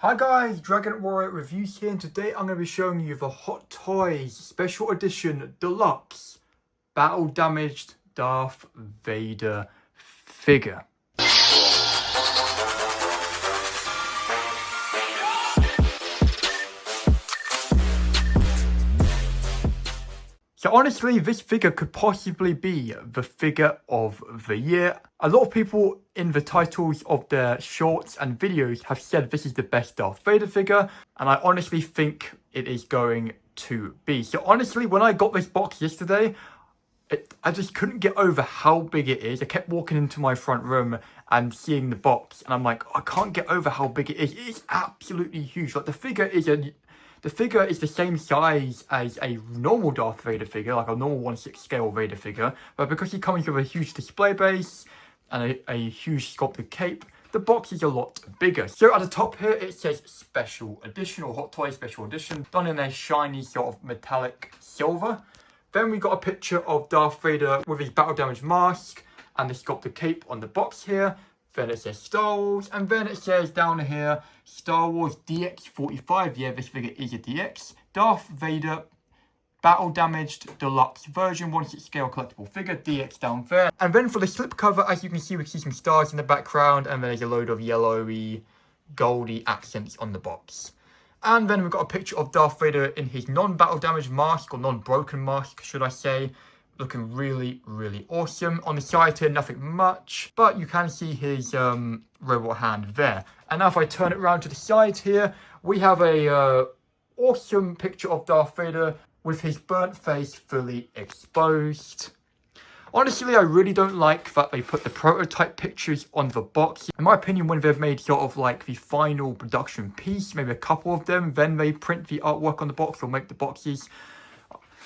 Hi guys, Dragon Warrior Reviews here, and today I'm going to be showing you the Hot Toys Special Edition Deluxe Battle Damaged Darth Vader figure. So honestly, this figure could possibly be the figure of the year. A lot of people in the titles of their shorts and videos have said this is the best Darth Vader figure, and I honestly think it is going to be. So honestly, when I got this box yesterday, I just couldn't get over how big it is. I kept walking into my front room and seeing the box, and I'm like, I can't get over how big it is. It is absolutely huge. Like, the figure is the same size as a normal Darth Vader figure, like a normal 1/6 scale Vader figure, but because he comes with a huge display base and a huge sculpted cape, the box is a lot bigger. So at the top here, it says Special Edition, or Hot Toy Special Edition, done in a shiny sort of metallic silver. Then we got a picture of Darth Vader with his battle damage mask and the sculpted cape on the box here. Then it says Star Wars, and then it says down here, Star Wars DX45. Yeah, this figure is a DX. Darth Vader Battle Damaged Deluxe Version 1/6 scale collectible figure, DX down there. And then for the slipcover, as you can see some stars in the background, and there's a load of yellowy, goldy accents on the box. And then we've got a picture of Darth Vader in his non-battle damage mask, or non-broken mask, should I say. Looking really, really awesome. On the side here, nothing much, but you can see his robot hand there. And now if I turn it around to the side here, we have a awesome picture of Darth Vader with his burnt face fully exposed. Honestly, I really don't like that they put the prototype pictures on the box. In my opinion, when they've made sort of like the final production piece, maybe a couple of them, then they print the artwork on the box or make the boxes.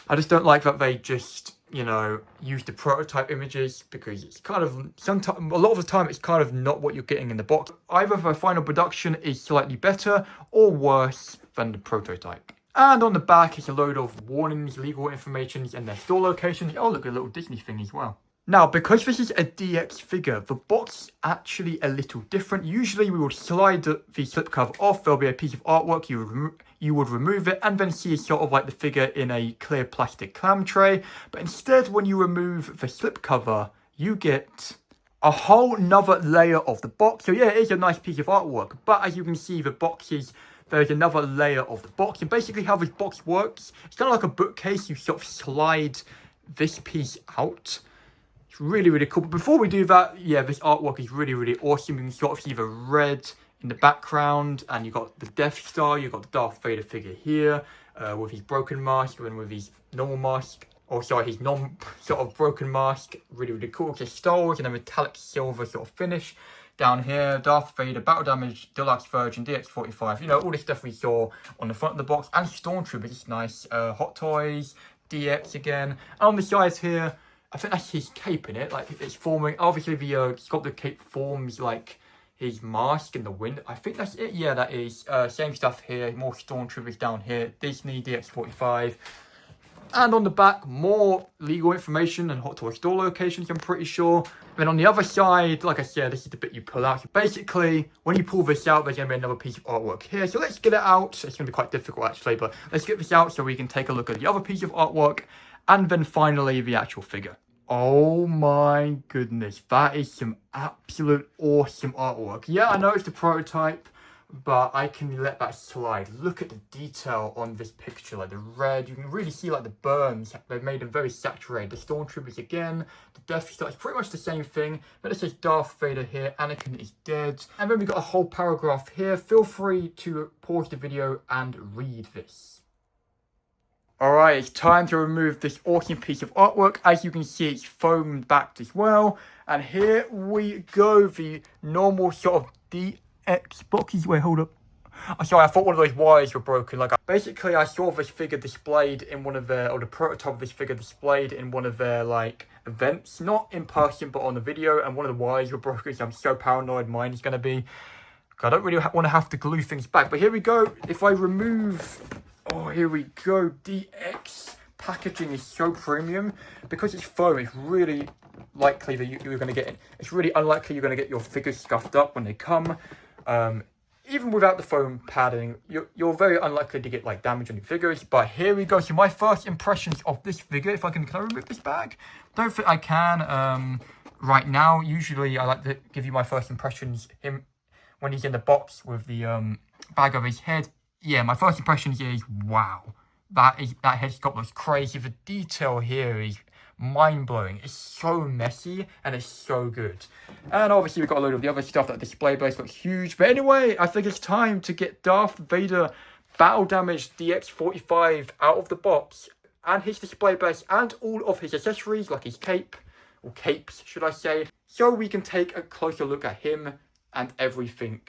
I just don't like that they just, you know, use the prototype images, because it's kind of, sometimes, a lot of the time, it's kind of not what you're getting in the box. Either the final production is slightly better or worse than the prototype. And on the back, it's a load of warnings, legal information, and their store locations. Oh, look, a little Disney thing as well. Now, because this is a DX figure, the box is actually a little different. Usually, we would slide the slipcover off. There'll be a piece of artwork. You would remove it and then see sort of like the figure in a clear plastic clam tray. But instead, when you remove the slipcover, you get a whole nother layer of the box. So yeah, it is a nice piece of artwork. But as you can see, the boxes, there's another layer of the box. And basically how this box works, it's kind of like a bookcase. You sort of slide this piece out. It's really, really cool. But before we do that, yeah, this artwork is really, really awesome. You can sort of see the red in the background, and you got the Death Star, you got the Darth Vader figure here, with his broken mask and with his normal mask. Oh, sorry, his non sort of broken mask. Really, really cool. It's Star Wars in a metallic silver sort of finish. Down here, Darth Vader Battle Damage Deluxe Version DX45. You know, all this stuff we saw on the front of the box, and Stormtroopers. It's nice. Hot Toys, DX again. And on the sides here, I think that's his cape in it. Like, it's forming. Obviously, the sculpted cape forms like his mask in the wind. I think that's it. Yeah, that is. Same stuff here. More Stormtroopers down here. Disney DX45. And on the back, more legal information and Hot Toy store locations, I'm pretty sure. Then on the other side, like I said, this is the bit you pull out. So basically, when you pull this out, there's going to be another piece of artwork here. So let's get it out. It's going to be quite difficult, actually, but let's get this out so we can take a look at the other piece of artwork. And then finally, the actual figure. Oh my goodness, that is some absolute awesome artwork. Yeah, I know it's the prototype, but I can let that slide. Look at the detail on this picture, like the red. You can really see like the burns. They've made them very saturated. The Stormtroopers again, the Death Star, it's pretty much the same thing. But it says Darth Vader here, Anakin is dead. And then we've got a whole paragraph here. Feel free to pause the video and read this. Alright, it's time to remove this awesome piece of artwork. As you can see, it's foamed back as well. And here we go, the normal sort of DX boxes. Wait, hold up. Oh, sorry, I thought one of those wires were broken. Like, basically, I saw this figure displayed in one of their, or the prototype of this figure displayed in one of their, like, events. Not in person, but on the video. And one of the wires were broken, so I'm so paranoid mine is going to be. I don't really want to have to glue things back. But here we go. If I remove... Oh, here we go. DX packaging is so premium. Because it's foam, it's really likely that you're going to get it. It's really unlikely you're going to get your figures scuffed up when they come. Even even without the foam padding, you're very unlikely to get like damage on your figures. But here we go. So my first impressions of this figure. If can I remove this bag? Don't think I can right now. Usually I like to give you my first impressions him when he's in the box with the bag over his head. Yeah, my first impressions is wow. That head sculpt looks crazy. The detail here is mind-blowing. It's so messy and it's so good. And obviously we've got a load of the other stuff. That display base looks huge. But anyway, I think it's time to get Darth Vader Battle Damage DX45 out of the box. And his display base and all of his accessories, like his cape, or capes should I say. So we can take a closer look at him and everything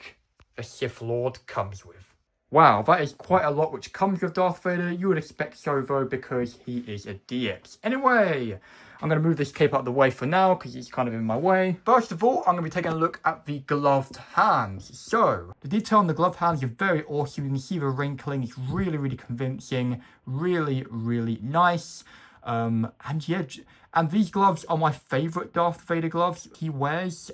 the Sith Lord comes with. Wow, that is quite a lot which comes with Darth Vader. You would expect so though, because he is a DX. Anyway, I'm going to move this cape out of the way for now because it's kind of in my way. First of all, I'm going to be taking a look at the gloved hands. So, the detail on the gloved hands is very awesome. You can see the wrinkling. It's really, really convincing. Really, really nice. And yeah, and these gloves are my favourite Darth Vader gloves he wears.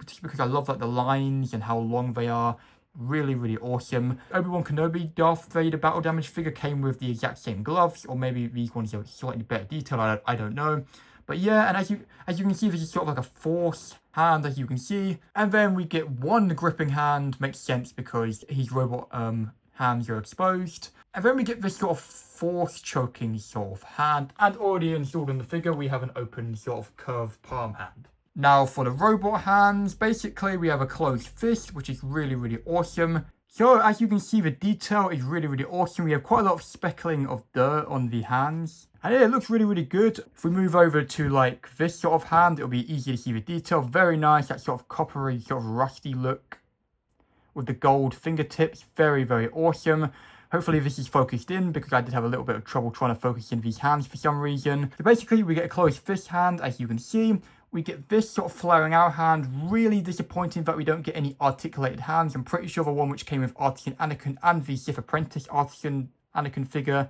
Just because I love like the lines and how long they are. Really, really awesome. Obi-Wan Kenobi Darth Vader Battle Damage figure came with the exact same gloves, or maybe these ones are slightly better detail. I don't know. But yeah, and as you can see, this is sort of like a force hand, as you can see. And then we get one gripping hand. Makes sense because his robot hands are exposed. And then we get this sort of force choking sort of hand. And already installed in the figure, we have an open sort of curved palm hand. Now for the robot hands, basically we have a closed fist, which is really, really awesome. So as you can see, the detail is really, really awesome. We have quite a lot of speckling of dirt on the hands. And yeah, it looks really, really good. If we move over to like this sort of hand, it'll be easy to see the detail. Very nice, that sort of coppery, sort of rusty look with the gold fingertips. Very, very awesome. Hopefully this is focused in because I did have a little bit of trouble trying to focus in these hands for some reason. So basically we get a closed fist hand, as you can see. We get this sort of flaring out hand. Really disappointing that we don't get any articulated hands. I'm pretty sure the one which came with Artisan Anakin and the Sith Apprentice Artisan Anakin figure,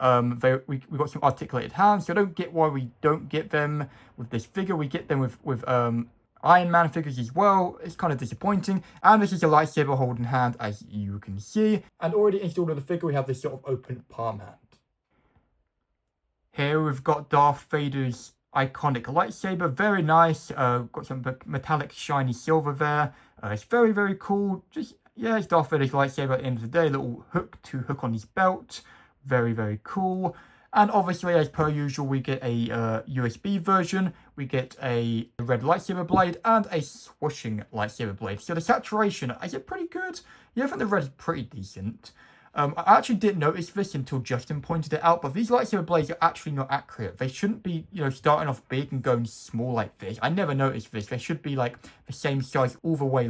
we got some articulated hands. So I don't get why we don't get them with this figure. We get them with Iron Man figures as well. It's kind of disappointing. And this is a lightsaber holding hand, as you can see. And already installed on the figure, we have this sort of open palm hand. Here we've got Darth Vader's iconic lightsaber. Very nice. Got some metallic shiny silver there. It's very, very cool. Just, yeah, it's Darth Vader's lightsaber at the end of the day. Little hook to hook on his belt. Very, very cool. And obviously, as per usual, we get a USB version. We get a red lightsaber blade and a swooshing lightsaber blade. So the saturation, is it pretty good? Yeah, I think the red is pretty decent. I actually didn't notice this until Justin pointed it out, but these lightsaber blades are actually not accurate. They shouldn't be, starting off big and going small like this. I never noticed this. They should be like the same size all the way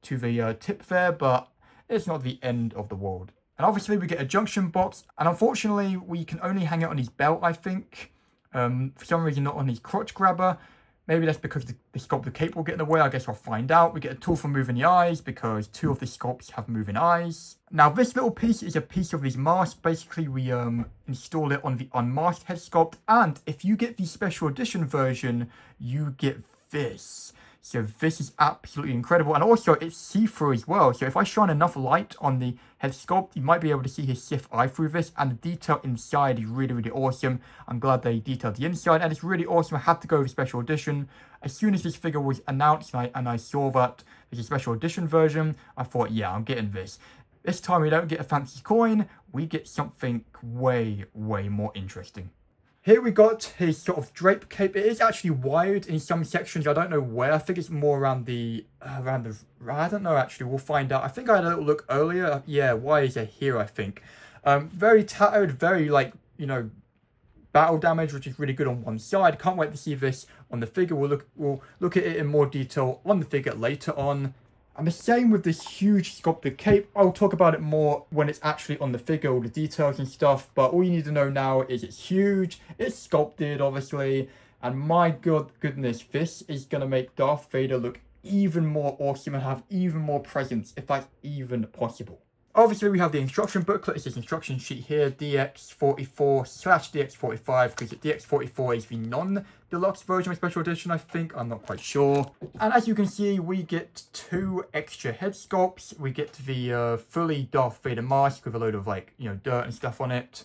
to the tip there, but it's not the end of the world. And obviously we get a junction box, and unfortunately we can only hang it on his belt, I think. For some reason not on his crotch grabber. Maybe that's because the sculpt of the cape will get in the way. I guess I'll find out. We get a tool for moving the eyes because two of the sculpts have moving eyes. Now this little piece is a piece of his mask. Basically we install it on the unmasked head sculpt. And if you get the special edition version, you get this. So this is absolutely incredible. And also it's see-through as well. So if I shine enough light on the head sculpt, you might be able to see his Sith eye through this. And the detail inside is really, really awesome. I'm glad they detailed the inside. And it's really awesome. I had to go with special edition. As soon as this figure was announced and I saw that there's a special edition version, I thought, yeah, I'm getting this. This time we don't get a fancy coin. We get something way, way more interesting. Here we got his sort of drape cape. It is actually wired in some sections. I don't know where. I think it's more around the, I don't know actually. We'll find out. I think I had a little look earlier. Yeah, why is it here, I think. Very tattered, very battle damage, which is really good on one side. Can't wait to see this on the figure. We'll look at it in more detail on the figure later on. And the same with this huge sculpted cape. I'll talk about it more when it's actually on the figure, all the details and stuff. But all you need to know now is it's huge. It's sculpted, obviously. And my goodness, this is going to make Darth Vader look even more awesome and have even more presence, if that's even possible. Obviously, we have the instruction booklet. It's this instruction sheet here, DX44/DX45, because DX44 is the non-deluxe version of Special Edition, I think. I'm not quite sure. And as you can see, we get 2 extra head sculpts. We get the fully Darth Vader mask with a load of, like, you know, dirt and stuff on it.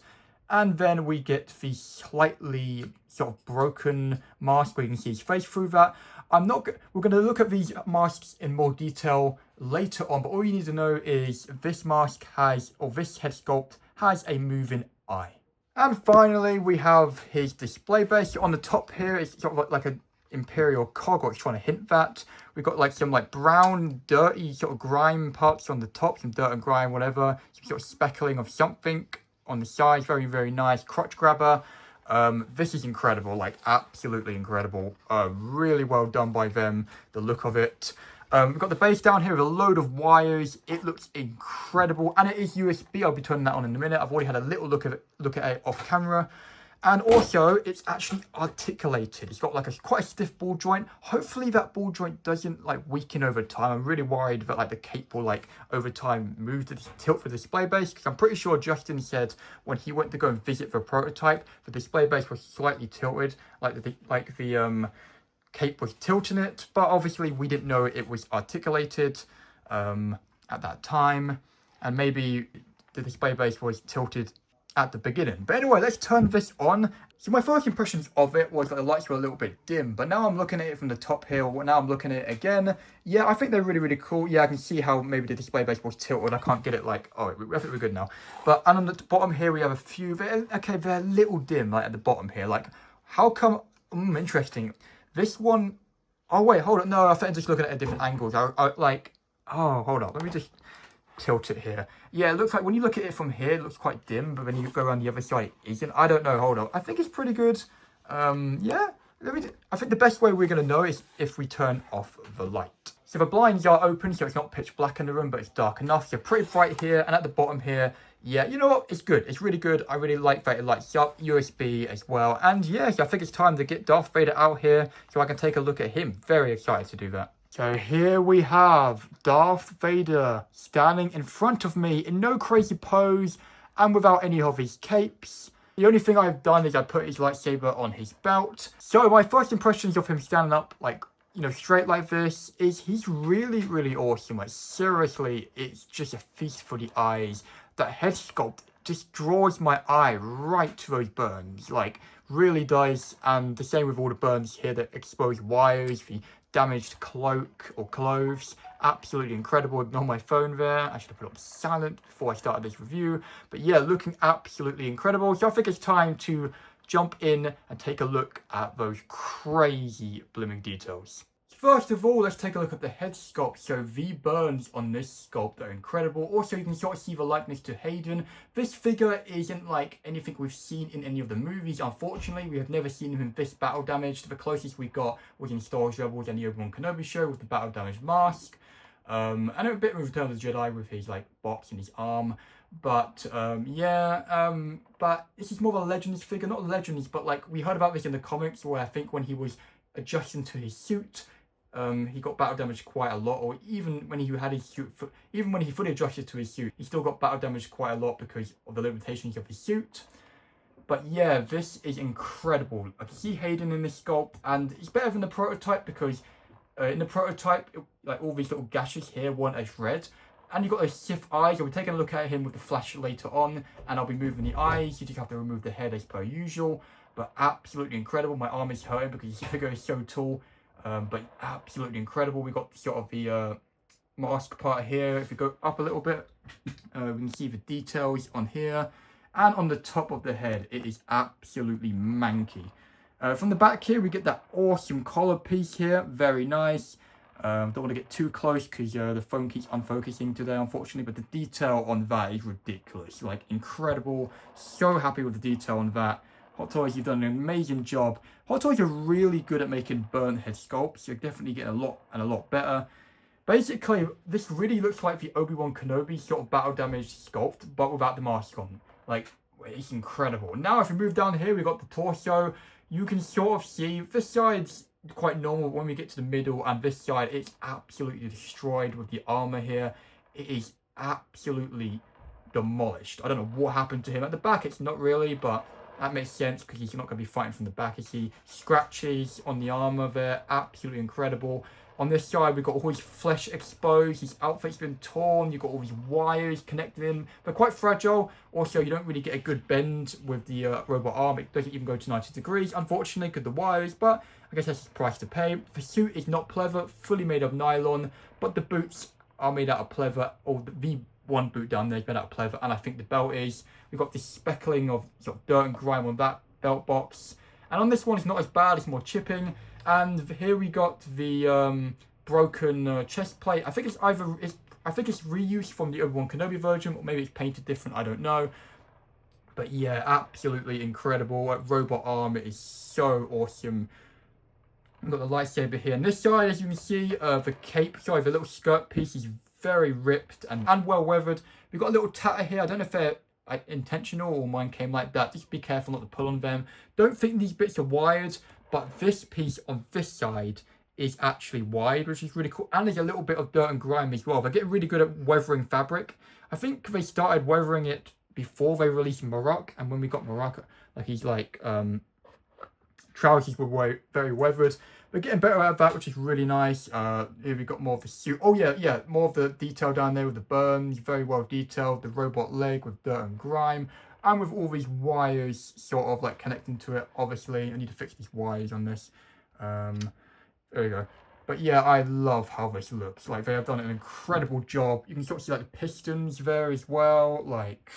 And then we get the slightly sort of broken mask where you can see his face through that. We're going to look at these masks in more detail later on, but all you need to know is this mask has, or this head sculpt has, a moving eye. And finally, we have his display base. On the top here, it's sort of like an Imperial cog, or it's trying to hint that. We've got like some like brown, dirty sort of grime parts on the top, some dirt and grime, whatever. Some sort of speckling of something on the sides. Very, very nice crotch grabber. This is incredible, like absolutely incredible. Really well done by them, the look of it. We've got the base down here with a load of wires. It looks incredible, and it is USB. I'll be turning that on in a minute. I've already had a little look at it off camera. And also, it's actually articulated. It's got like quite a stiff ball joint. Hopefully that ball joint doesn't like weaken over time. I'm really worried that like the cape will like over time move to tilt for the display base, because I'm pretty sure Justin said when he went to go and visit the prototype, the display base was slightly tilted, like the cape was tilting it. But obviously we didn't know it was articulated at that time, and maybe the display base was tilted at the beginning. But anyway, let's turn this on. So my first impressions of it was that the lights were a little bit dim, but now I'm looking at it from the top here. Now I'm looking at it again. Yeah, I think they're really, really cool. Yeah, I can see how maybe the display base was tilted. I can't get it like, oh, I think we're good now. But and on the bottom here, we have a few, they're a little dim, like at the bottom here. Like, how come, interesting. This one, oh wait, hold on. No, I think I'm just looking at different angles. Oh, hold on. Let me just tilt it here. Yeah, it looks like when you look at it from here, it looks quite dim, but when you go around the other side, it isn't. I don't know. Hold on. I think it's pretty good. Yeah. I think the best way we're going to know is if we turn off the light. So the blinds are open, so it's not pitch black in the room, but it's dark enough. So pretty bright here, and at the bottom here, yeah, you know what? It's good. It's really good. I really like that it lights up. USB as well. And yeah, so I think it's time to get Darth Vader out here so I can take a look at him. Very excited to do that. So here we have Darth Vader standing in front of me in no crazy pose and without any of his capes. The only thing I've done is I put his lightsaber on his belt. So my first impressions of him standing up, like, you know, straight like this, is he's really, really awesome. Like, seriously, it's just a feast for the eyes. That head sculpt just draws my eye right to those burns. Like, really does. And the same with all the burns here that expose wires, the damaged cloak or clothes. Absolutely incredible. Ignore my phone there. I should have put it on silent before I started this review. But yeah, looking absolutely incredible. So I think it's time to jump in and take a look at those crazy blooming details. First of all, let's take a look at the head sculpt. So the burns on this sculpt are incredible. Also, you can sort of see the likeness to Hayden. This figure isn't like anything we've seen in any of the movies. Unfortunately, we have never seen him in this battle damaged. The closest we got was in Star Wars Rebels and the Obi-Wan Kenobi show with the battle damaged mask. And a bit of Return of the Jedi with his like box in his arm. But but this is more of a Legends figure. Not Legends, but like we heard about this in the comics where I think when he was adjusting to his suit, he got battle damage quite a lot, or even when he had his suit, even when he fully adjusted to his suit, he still got battle damage quite a lot because of the limitations of his suit. But yeah, this is incredible. I can see Hayden in this sculpt, and it's better than the prototype because in the prototype, like all these little gashes here weren't as red. And you've got those Sith eyes. I'll be taking a look at him with the flash later on, and I'll be moving the eyes. You just have to remove the head as per usual. But absolutely incredible. My arm is hurting because this figure is so tall. But absolutely incredible. We got sort of the mask part here. If we go up a little bit, we can see the details on here. And on the top of the head, it is absolutely manky. From the back here, we get that awesome collar piece here. Very nice. Don't want to get too close because the phone keeps unfocusing today, unfortunately. But the detail on that is ridiculous. Like, incredible. So happy with the detail on that. Hot Toys, you've done an amazing job. Hot Toys are really good at making burnt head sculpts. You're definitely getting a lot better. Basically, this really looks like the Obi-Wan Kenobi sort of battle damaged sculpt, but without the mask on. Like, it's incredible. Now, if we move down here, we've got the torso. You can sort of see this side's quite normal when we get to the middle, and this side, it's absolutely destroyed with the armor here. It is absolutely demolished. I don't know what happened to him. At the back, it's not really, but that makes sense because he's not going to be fighting from the back. You see scratches on the armor there, absolutely incredible. On this side, we've got all his flesh exposed, his outfit's been torn, you've got all these wires connected in. They're quite fragile. Also, you don't really get a good bend with the robot arm. It doesn't even go to 90 degrees, unfortunately, because of the wires, but I guess that's the price to pay. The suit is not pleather, fully made of nylon, but the boots are made out of pleather, or the one boot down there is made out of pleather, and I think the belt is. We've got this speckling of sort of dirt and grime on that belt box. And on this one, it's not as bad, it's more chipping. And here we got the broken chest plate. I think it's reused from the Obi-Wan Kenobi version, or maybe it's painted different, I don't know. But yeah, absolutely incredible. Robot arm is so awesome. We've got the lightsaber here. And this side, as you can see, the cape, sorry, the little skirt piece is very ripped and well weathered. We've got a little tatter here. I don't know if they're intentional or mine came like that. Just be careful not to pull on them. Don't think these bits are wired, but this piece on this side is actually wired, which is really cool. And there's a little bit of dirt and grime as well. They're getting really good at weathering fabric. I think they started weathering it before they released Marok, and when we got Marok, like he's like trousers were very weathered. We're getting better at that, which is really nice. Here we've got more of the suit. Oh yeah, more of the detail down there with the burns, very well detailed. The robot leg with dirt and grime, and with all these wires sort of like connecting to it. Obviously, I need to fix these wires on this. There we go. But yeah, I love how this looks. Like, they have done an incredible job. You can sort of see like the pistons there as well. Like,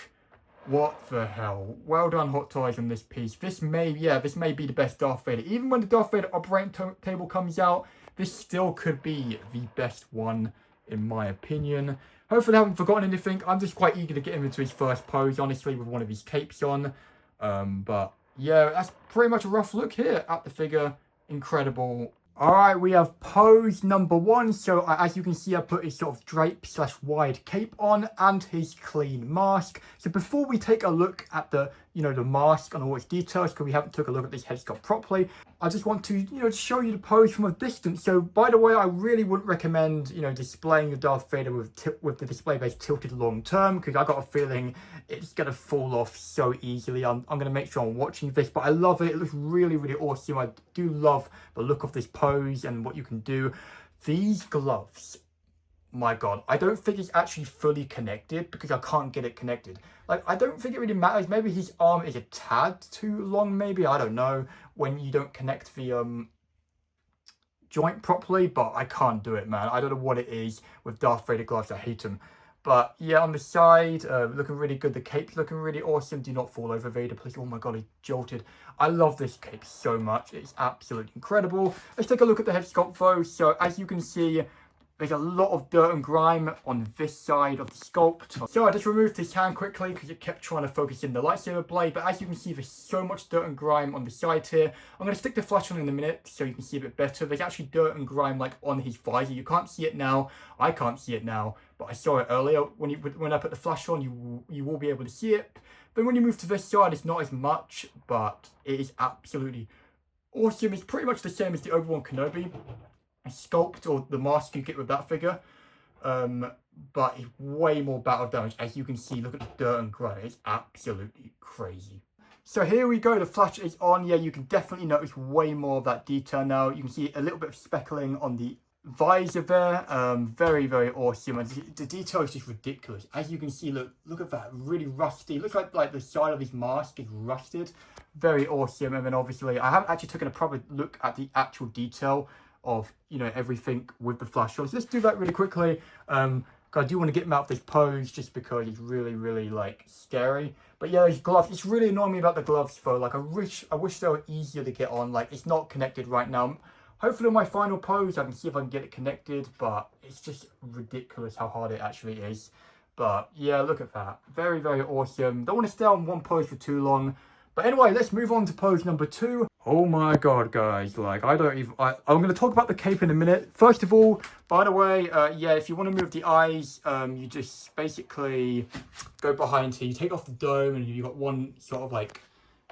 what the hell? Well done, Hot Toys, on this piece. This may be the best Darth Vader. Even when the Darth Vader operating table comes out, this still could be the best one, in my opinion. Hopefully I haven't forgotten anything. I'm just quite eager to get him into his first pose, honestly, with one of his capes on. But yeah, that's pretty much a rough look here at the figure. Incredible. Alright, we have pose number 1. So as you can see, I put his sort of drape / wide cape on and his clean mask. So before we take a look at the mask and all its details, because we haven't took a look at this head sculpt properly, I just want to show you the pose from a distance. So by the way, I really wouldn't recommend displaying the Darth Vader with the display base tilted long term, because I got a feeling it's gonna fall off so easily. I'm gonna make sure I'm watching this, but I love it. It looks really, really awesome. I do love the look of this pose and what you can do. These gloves, my god, I don't think it's actually fully connected because I can't get it connected. Like, I don't think it really matters. Maybe his arm is a tad too long, maybe, I don't know, when you don't connect the joint properly, but I can't do it, man. I don't know what it is with Darth Vader gloves. I hate them. But yeah, on the side, looking really good. The cape's looking really awesome. Do not fall over, Vader, please. Oh my god, he's jolted. I love this cape so much. It's absolutely incredible. Let's take a look at the head sculpt though. So as you can see, there's a lot of dirt and grime on this side of the sculpt. So I just removed this hand quickly because it kept trying to focus in the lightsaber blade. But as you can see, there's so much dirt and grime on the side here. I'm going to stick the flash on in a minute so you can see a bit better. There's actually dirt and grime like on his visor. You can't see it now. I can't see it now, but I saw it earlier. When I put the flash on, you will be able to see it. Then when you move to this side, it's not as much, but it is absolutely awesome. It's pretty much the same as the Obi-Wan Kenobi sculpt or the mask you get with that figure, but it's way more battle damage. As you can see, look at the dirt and grime. It's absolutely crazy. So here we go, the flash is on. Yeah, you can definitely notice way more of that detail now. You can see a little bit of speckling on the visor there. Very, very awesome. And the detail is just ridiculous. As you can see, look at that, really rusty. It looks like the side of his mask is rusted. Very awesome. And then obviously I haven't actually taken a proper look at the actual detail of everything with the flash on. So let's do that really quickly. I do want to get him out of this pose just because it's really, really like scary. But yeah, these gloves, it's really annoying me about the gloves though. Like I wish they were easier to get on. Like, it's not connected right now. Hopefully on my final pose I can see if I can get it connected, but it's just ridiculous how hard it actually is. But yeah, look at that. Very, very awesome. Don't want to stay on one pose for too long. But anyway, let's move on to pose number 2. Oh my god, guys, like, I'm going to talk about the cape in a minute. First of all, by the way, yeah, if you want to move the eyes, you just basically go behind here. You take off the dome and you've got one sort of like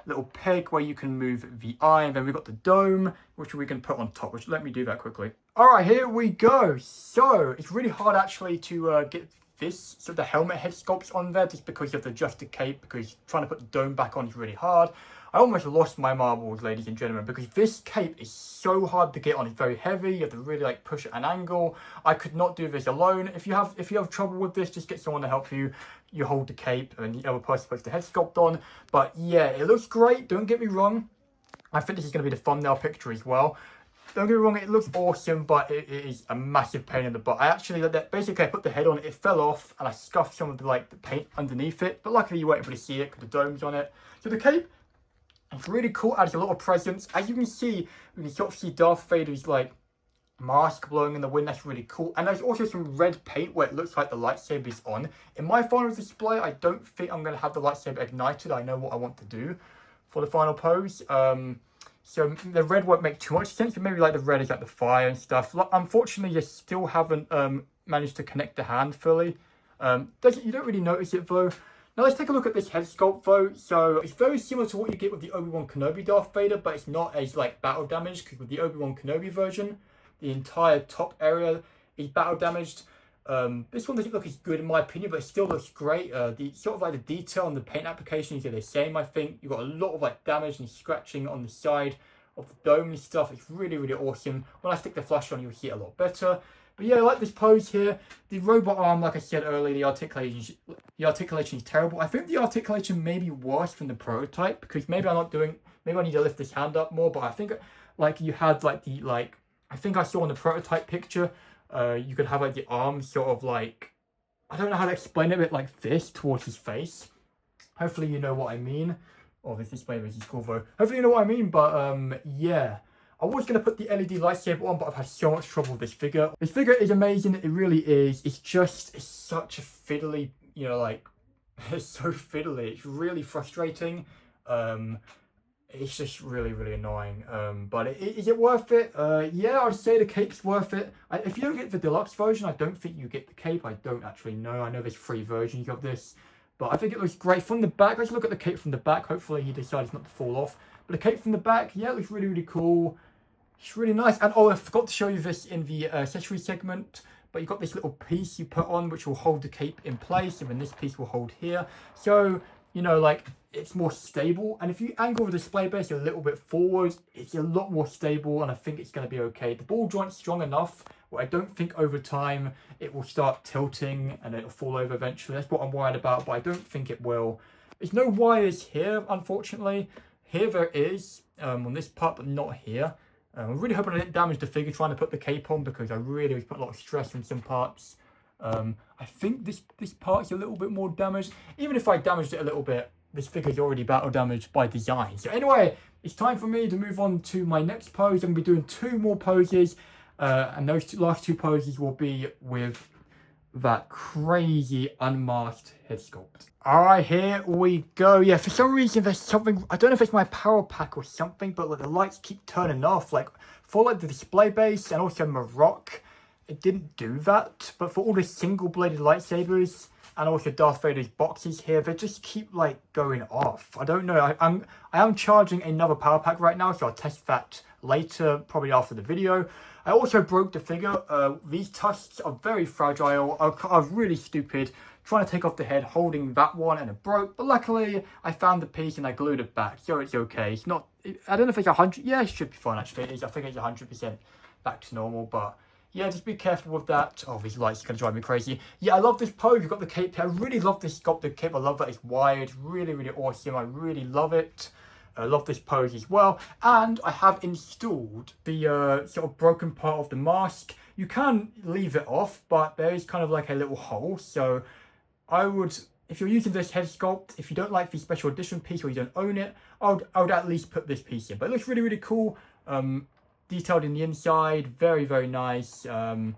little peg where you can move the eye, and then we've got the dome, which we can put on top, which let me do that quickly. All right, here we go. So it's really hard actually to get this, so the helmet head sculpts on there, just because you have to adjust the cape, because trying to put the dome back on is really hard. I almost lost my marbles, ladies and gentlemen, because this cape is so hard to get on. It's very heavy. You have to really like push at an angle. I could not do this alone. If you have trouble with this, just get someone to help you. You hold the cape and the other person puts the head sculpt on. But yeah, it looks great. Don't get me wrong. I think this is going to be the thumbnail picture as well. Don't get me wrong, it looks awesome, but it is a massive pain in the butt. I actually, basically I put the head on, it fell off, and I scuffed some of the paint underneath it. But luckily you weren't able to see it because the dome's on it. So the cape, it's really cool, adds a lot of presence. As you can see, we can sort of see Darth Vader's mask blowing in the wind. That's really cool. And there's also some red paint where it looks like the lightsaber's on. In my final display, I don't think I'm going to have the lightsaber ignited. I know what I want to do for the final pose. So the red won't make too much sense, but maybe the red is the fire and stuff. Unfortunately, you still haven't managed to connect the hand fully. You don't really notice it though. Now let's take a look at this head sculpt though. So it's very similar to what you get with the Obi-Wan Kenobi Darth Vader, but it's not as battle damaged, because with the Obi-Wan Kenobi version, the entire top area is battle damaged. This one doesn't look as good in my opinion, but it still looks great. The sort of the detail and the paint applications are the same. I think you've got a lot of damage and scratching on the side of the dome and stuff. It's really, really awesome. When I stick the flash on, you'll see it a lot better. But yeah, I like this pose here. The robot arm, like I said earlier, the articulation is terrible. I think the articulation may be worse than the prototype, because maybe I need to lift this hand up more. But I think you had I think I saw in the prototype picture, you could have the arms sort of I don't know how to explain it, but like this towards his face. Hopefully you know what I mean. Oh, this display is cool though. Hopefully you know what I mean, but yeah. I was going to put the LED lightsaber on, but I've had so much trouble with this figure. This figure is amazing, it really is. It's such a fiddly, it's so fiddly. It's really frustrating. It's just really, really annoying. But is it worth it? Yeah, I'd say the cape's worth it. If you don't get the deluxe version, I don't think you get the cape. I don't actually know. I know there's 3 versions of this. But I think it looks great from the back. Let's look at the cape from the back. Hopefully he decides not to fall off. But the cape from the back, yeah, it looks really, really cool. It's really nice. And oh, I forgot to show you this in the accessory segment. But you've got this little piece you put on, which will hold the cape in place. And then this piece will hold here. So, it's more stable. And if you angle the display base a little bit forward, it's a lot more stable. And I think it's going to be okay. The ball joint's strong enough where I don't think over time it will start tilting and it'll fall over eventually. That's what I'm worried about, but I don't think it will. There's no wires here, unfortunately. Here there is, on this part, but not here. I'm really hoping I didn't damage the figure trying to put the cape on, because I really put a lot of stress on some parts. I think this part's a little bit more damaged. Even if I damaged it a little bit, this figure's already battle damaged by design. So anyway, it's time for me to move on to my next pose. I'm going to be doing 2 more poses. And those last 2 poses will be with that crazy unmasked head sculpt. Alright, here we go. Yeah, for some reason there's something, I don't know if it's my power pack or something, but the lights keep turning off. For the display base and also Marok, it didn't do that. But for all the single bladed lightsabers and also Darth Vader's boxes here, they just keep going off. I don't know. I am charging another power pack right now, so I'll test that later, probably after the video. I also broke the figure. These tusks are very fragile. I was really stupid trying to take off the head, holding that one, and it broke. But luckily, I found the piece and I glued it back, so it's okay. It's not, I don't know if it's 100, yeah, it should be fine actually. I think it's 100% back to normal, but yeah, just be careful with that. Oh, these lights are going to drive me crazy. Yeah, I love this pose. You've got the cape here. I really love this sculpted cape. I love that it's wired. Really, really awesome. I really love it. I love this pose as well. And I have installed the sort of broken part of the mask. You can leave it off, but there is kind of a little hole. So I would, if you're using this head sculpt, if you don't like the special edition piece or you don't own it, I would at least put this piece in. But it looks really, really cool. Detailed in the inside. Very, very nice. And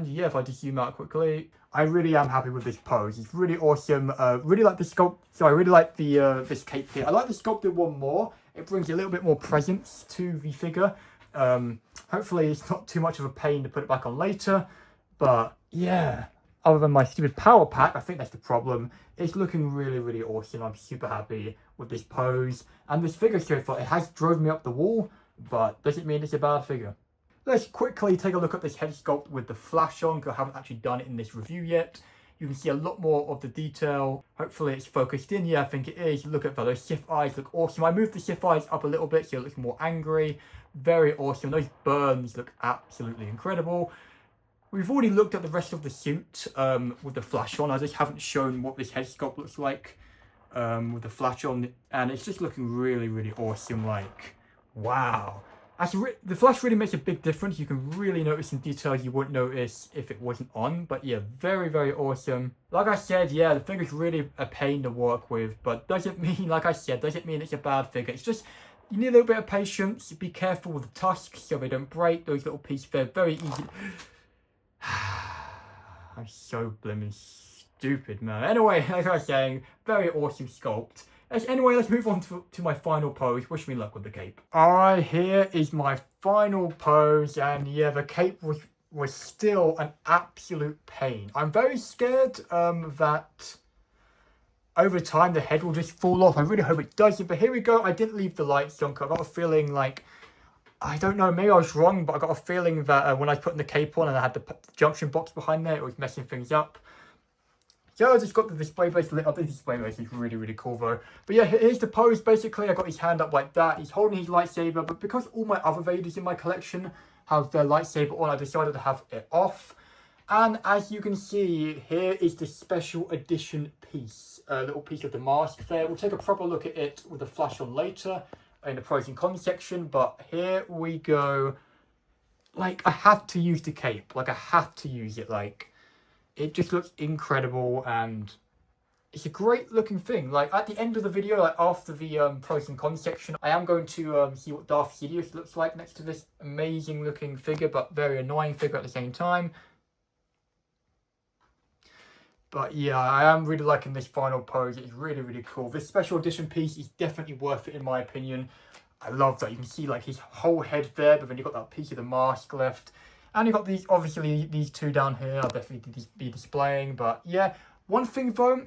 yeah, if I just zoom out quickly, I really am happy with this pose. It's really awesome. Really like the sculpt. So I really like the this cape here. I like the sculpted one more. It brings a little bit more presence to the figure. Hopefully it's not too much of a pain to put it back on later. But yeah, other than my stupid power pack, I think that's the problem. It's looking really, really awesome. I'm super happy with this pose. And this figure so far, it has drove me up the wall, but doesn't mean it's a bad figure. Let's quickly take a look at this head sculpt with the flash on, because I haven't actually done it in this review yet. You can see a lot more of the detail. Hopefully it's focused in. Yeah, I think it is. Look at that. Those Sith eyes look awesome. I moved the Sith eyes up a little bit so it looks more angry. Very awesome. Those burns look absolutely incredible. We've already looked at the rest of the suit with the flash on. I just haven't shown what this head sculpt looks like with the flash on. And it's just looking really, really awesome. Like, wow. Actually, the flash really makes a big difference. You can really notice some details you wouldn't notice if it wasn't on. But yeah, very, very awesome. Like I said, yeah, the figure's really a pain to work with. But doesn't mean, like I said, doesn't mean it's a bad figure. It's just, you need a little bit of patience. Be careful with the tusks so they don't break. Those little pieces, they're very easy. I'm so blimmin' stupid, man. Anyway, like I was saying, very awesome sculpt. Anyway, let's move on to my final pose. Wish me luck with the cape. Alright, here is my final pose. And yeah, the cape was still an absolute pain. I'm very scared that over time the head will just fall off. I really hope it doesn't. But here we go. I didn't leave the lights on because I got a feeling like, I don't know, maybe I was wrong, but I got a feeling that when I was putting the cape on and I had the junction box behind there, it was messing things up. So I just got the display base lit up. The display base is really, really cool though. But yeah, here's the pose. Basically, I got his hand up like that. He's holding his lightsaber, but because all my other Vaders in my collection have their lightsaber on, I decided to have it off. And as you can see, here is the special edition piece. A little piece of the mask there. We'll take a proper look at it with the flash on later in the pros and cons section. But here we go. Like, I have to use the cape. Like, I have to use it. Like, it just looks incredible, and it's a great looking thing. Like, at the end of the video, like after the pros and cons section, I am going to see what Darth Sidious looks like next to this amazing looking figure, but very annoying figure at the same time. But yeah, I am really liking this final pose. It's really, really cool. This special edition piece is definitely worth it in my opinion. I love that. You can see like his whole head there, but then you've got that piece of the mask left. And you've got these, obviously, these two down here. I'll definitely be displaying. But yeah, one thing though,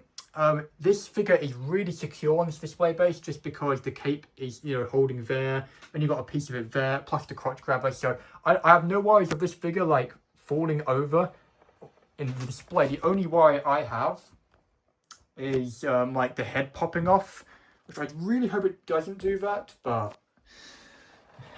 this figure is really secure on this display base just because the cape is, you know, holding there. And you've got a piece of it there, plus the crotch grabber. So I have no worries of this figure, like, falling over in the display. The only worry I have is, like, the head popping off. Which I really hope it doesn't do that, but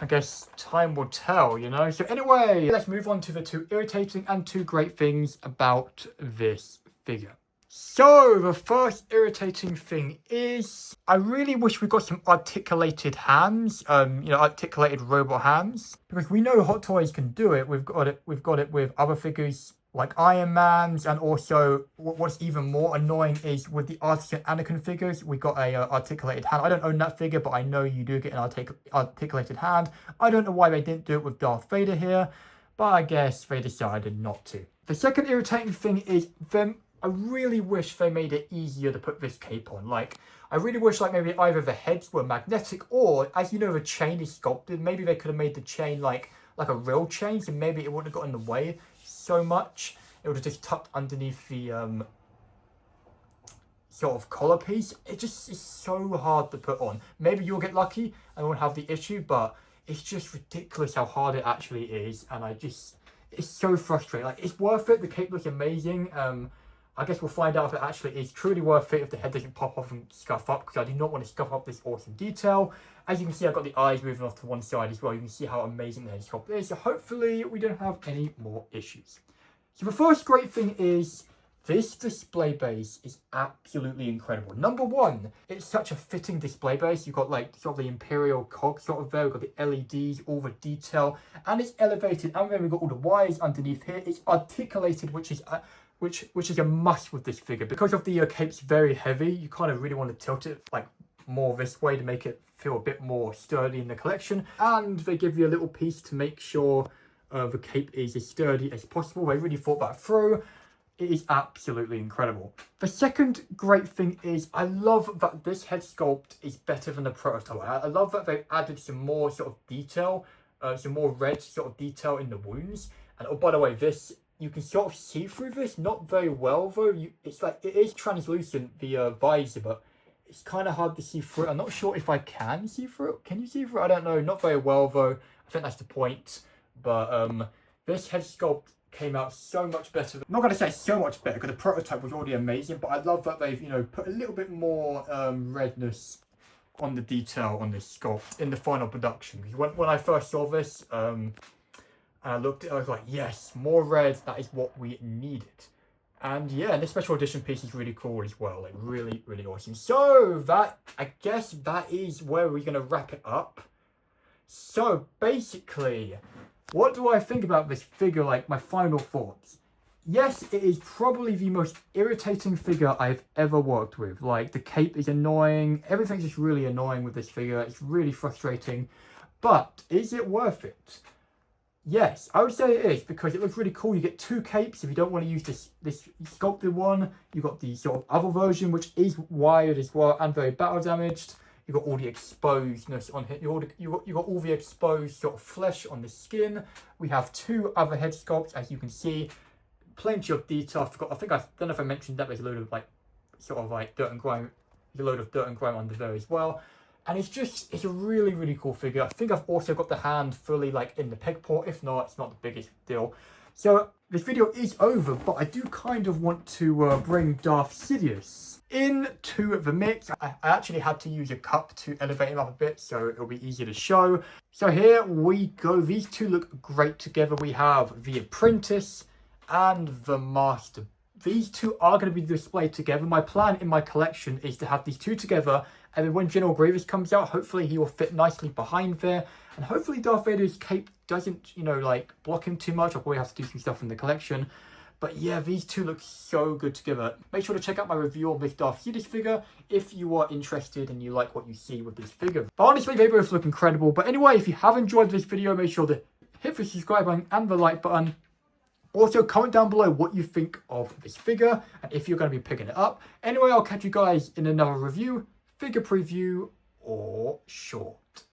I guess time will tell, you know. So anyway, let's move on to the two irritating and two great things about this figure. So the first irritating thing is I really wish we got some articulated hands, you know, articulated robot hands, because we know Hot Toys can do it. We've got it with other figures like Iron Man's, and also what's even more annoying is with the Artisan Anakin figures, we got a articulated hand. I don't own that figure, but I know you do get an articulated hand. I don't know why they didn't do it with Darth Vader here, but I guess they decided not to. The second irritating thing is I really wish they made it easier to put this cape on. Like, I really wish like maybe either the heads were magnetic, or as you know the chain is sculpted, maybe they could have made the chain like a real chain, so maybe it wouldn't have got in the way so much. It would have just tucked underneath the sort of collar piece. It just is so hard to put on. Maybe you'll get lucky and won't have the issue, but it's just ridiculous how hard it actually is. And it's so frustrating. Like, it's worth it. The cape looks amazing. I guess we'll find out if it actually is truly worth it if the head doesn't pop off and scuff up, because I do not want to scuff up this awesome detail. As you can see, I've got the eyes moving off to one side as well. You can see how amazing the head sculpt is. So hopefully we don't have any more issues. So the first great thing is this display base is absolutely incredible. Number one, it's such a fitting display base. You've got like sort of the Imperial cog sort of there. We've got the LEDs, all the detail, and it's elevated. And then we've got all the wires underneath here. It's articulated, which is a must with this figure. Because of the cape's very heavy, you kind of really want to tilt it like more this way to make it feel a bit more sturdy in the collection. And they give you a little piece to make sure the cape is as sturdy as possible. They really thought that through. It is absolutely incredible. The second great thing is I love that this head sculpt is better than the prototype. I love that they've added some more sort of detail, some more red sort of detail in the wounds. And oh, by the way, this, you can sort of see through this, not very well though. It's like, it is translucent, the visor, but it's kind of hard to see through it. I'm not sure if I can see through it. Can you see through it? I don't know. Not very well though. I think that's the point. But this head sculpt came out so much better. I'm not going to say so much better because the prototype was already amazing, but I love that they've, you know, put a little bit more redness on the detail on this sculpt in the final production. Because when I first saw this, and I looked at it, I was like, yes, more red, that is what we needed. And yeah, and this special edition piece is really cool as well, like really, really awesome. So that, I guess that is where we're going to wrap it up. So basically, what do I think about this figure, like my final thoughts? Yes, it is probably the most irritating figure I've ever worked with. Like, the cape is annoying, everything's just really annoying with this figure, it's really frustrating. But, is it worth it? Yes, I would say it is, because it looks really cool. You get two capes if you don't want to use this sculpted one. You've got the sort of other version, which is wired as well and very battle damaged. You've got all the exposedness on here. You've got all the exposed sort of flesh on the skin. We have two other head sculpts, as you can see. Plenty of detail. I don't know if I mentioned that there's a load of like, sort of like dirt and grime. There's a load of dirt and grime under there as well. And it's a really, really cool figure. I think I've also got the hand fully like in the peg port. If not, it's not the biggest deal. So this video is over, but I do kind of want to bring Darth Sidious into the mix. I actually had to use a cup to elevate him up a bit, so it'll be easier to show. So here we go. These two look great together. We have the Apprentice and the Master. These two are going to be displayed together. My plan in my collection is to have these two together, and then when General Grievous comes out, hopefully he will fit nicely behind there, and hopefully Darth Vader's cape doesn't, you know, like block him too much. I'll probably have to do some stuff in the collection. But yeah, these two look so good together. Make sure to check out my review of this Darth Sidious figure if you are interested and you like what you see with this figure. But honestly, they both look incredible. But anyway, if you have enjoyed this video, make sure to hit the subscribe button and the like button. Also, comment down below what you think of this figure and if you're going to be picking it up. Anyway, I'll catch you guys in another review, figure preview, or short.